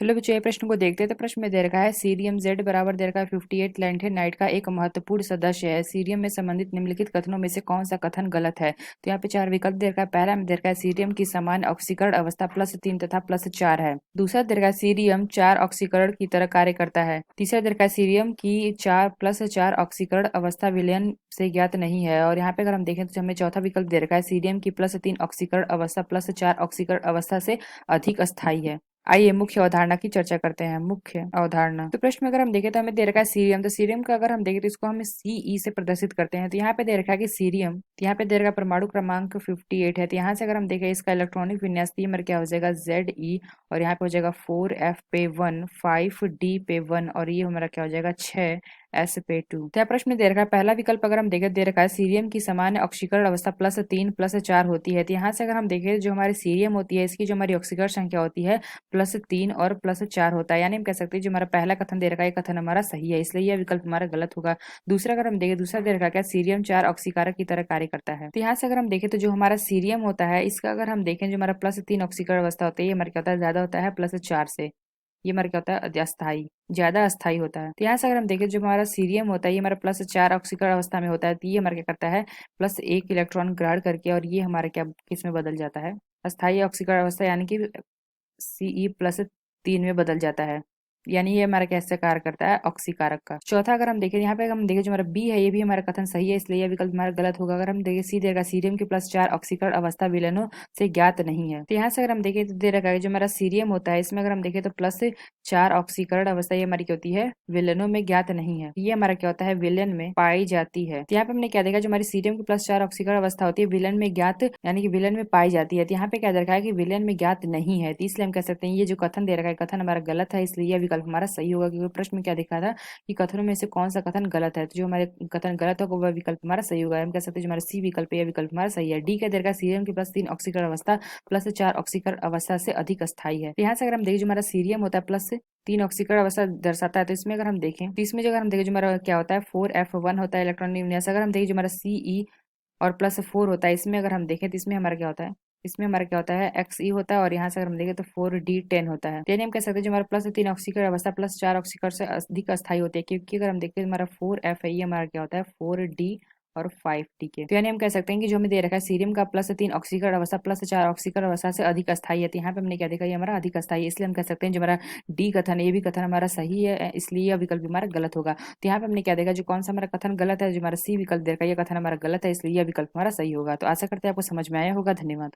चलो बच्चों ये प्रश्न को देखते हैं। तो प्रश्न में दे रखा है सीरियम जेड बराबर दे रखा है 58 लैंथेनाइट का एक महत्वपूर्ण सदस्य है। सीरियम में संबंधित निम्नलिखित कथनों में से कौन सा कथन गलत है? तो यहाँ पे चार विकल्प दे रखा है। पहला में दे रखा है सीरियम की समान ऑक्सीकरण अवस्था +3 तथा +4 है। दूसरा दे रखा है सीरियम 4 ऑक्सीकरण की तरह कार्य करता है। तीसरा दे रखा है सीरियम की 4+4 ऑक्सीकरण अवस्था विलयन से ज्ञात नहीं है। और यहाँ पे अगर हम देखें तो हमें चौथा विकल्प दे रखा है सीरियम की +3 ऑक्सीकरण अवस्था +4 ऑक्सीकरण अवस्था से अधिक अस्थायी है। आइए मुख्य अवधारणा की चर्चा करते हैं। मुख्य अवधारणा तो प्रश्न में अगर हम देखें तो हमें दे रखा है सीरियम। तो सीरियम का अगर हम देखें तो इसको हम सीई से प्रदर्शित करते हैं। तो यहाँ पे दे रखा है कि सीरियम, तो यहाँ पे दे रखा है परमाणु क्रमांक 58 है। तो यहाँ से अगर हम देखें इसका इलेक्ट्रॉनिक विन्यास हमारा क्या हो जाएगा ZE, और यहाँ पे हो जाएगा 4F पे 1, 5D पे 1, और ये हमारा क्या हो जाएगा 6S पे 2। तो प्रश्न में दे रखा है पहला विकल्प अगर हम देखें दे रखा है सीरियम की सामान्य ऑक्सीकरण अवस्था +3 +4 होती है। तो यहाँ से अगर हम देखें जो हमारी सीरियम होती है इसकी जो हमारी ऑक्सीकरण संख्या होती है +3 और +4 होता है। यानी हम कह सकते हैं जो हमारा पहला कथन दे रखा है कथन हमारा सही है, इसलिए यह विकल्प हमारा गलत होगा। दूसरा अगर हम देखें दूसरा दे रखा है सीरियम 4 ऑक्सीकारक की तरह कार्य करता है। तो यहाँ से अगर हम देखें तो जो हमारा सीरियम होता है इसका अगर हम देखें जो हमारा +3 ऑक्सीकरण अवस्था होता है ये हमारा क्या होता है ज्यादा होता है +4 से। ये हमारा क्या होता है अस्थाई, ज्यादा अस्थाई होता है। तो यहाँ से अगर हम देखें जो हमारा सीरियम होता है ये हमारा +4 ऑक्सीकरण अवस्था में होता है। तो ये हमारा क्या करता है +1 इलेक्ट्रॉन ग्रहण करके और ये हमारा क्या किस में बदल जाता है अस्थाई ऑक्सीकरण अवस्था यानी कि Ce+3 में बदल जाता है। यानी ये हमारा कैसे कार्य करता है ऑक्सीकारक का। चौथा अगर हम देखें यहाँ पे हम देखें जो हमारा बी है ये भी हमारा कथन सही है, इसलिए यह विकल्प हमारा गलत होगा। अगर हम देखें सी देगा सीरियम के +4 ऑक्सीकरण अवस्था विलयनों से ज्ञात नहीं है। तो यहाँ से अगर हम देखें तो दे रखा है जो हमारा सीरियम होता है इसमें अगर हम देखें तो +4 ऑक्सीकरण अवस्था ये हमारी क्या होती है विलयनों में ज्ञात नहीं है। ये हमारा क्या होता है विलयन में पाई जाती है। तो यहाँ पे हमने क्या देखा जो हमारी सीरियम की +4 ऑक्सीकरण अवस्था होती है विलयन में ज्ञात यानी कि विलयन में पाई जाती है। तो यहाँ पे क्या दे रखा है कि विलयन में ज्ञात नहीं है। तो इसलिए हम कह सकते हैं ये जो कथन दे रखा है कथन हमारा गलत है, इसलिए यह विकल्प हमारा सही होगा। क्योंकि प्रश्न में क्या दिखा था कि कथनों में से कौन सा कथन गलत है, तो जो हमारे कथन गलत होगा वह विकल्प हमारा सही होगा। हम कह सकते हैं जो हमारा सी विकल्प है यह विकल्प हमारा सही है। डी क्या दे रखा है सीरियम की +3 ऑक्सीकरण अवस्था +4 ऑक्सीकरण अवस्था से अधिक अस्थायी है। तो यहाँ से अगर हम देखें जो हमारा सीरियम होता है +3 ऑक्सीकरण अवस्था दर्शाता है। तो इसमें अगर हम देखें तो इसमें जो अगर हम देखें जो हमारा क्या होता है 4F1 होता है इलेक्ट्रॉनिक विन्यास। अगर हम देखें जो हमारा CE और +4 होता है इसमें अगर हम देखें तो इसमें हमारा क्या होता है इसमें हमारा क्या होता है XE होता है, और यहाँ से अगर हम देखें तो 4D10 होता है। यानी हम कह सकते हैं जो हमारा +3 ऑक्सीकरण अवस्था +4 ऑक्सीकरण से अधिक अस्थायी होती है। क्योंकि अगर हम देखें हमारा 4F है ये हमारा क्या होता है 4D और 5D के। तो यानी हम कह सकते हैं कि जो हमें दे रखा है सीरियम का +3 ऑक्सीकरण अवस्था +4 ऑक्सीकरण अवस्था से अधिक अस्थायी है। तो यहाँ पे हमने क्या देखा ये हमारा अधिक अस्थायी है, इसलिए हम कह सकते हैं जो हमारा डी कथन ये भी कथन हमारा सही है, इसलिए यह विकल्प हमारा गलत होगा। तो यहाँ पे हमने क्या देखा जो कौन सा हमारा कथन गलत है जो हमारा सी विकल्प दे रखा है यह कथन हमारा गलत है, इसलिए यह विकल्प हमारा सही होगा। तो आशा करते हैं आपको समझ में आया होगा। धन्यवाद।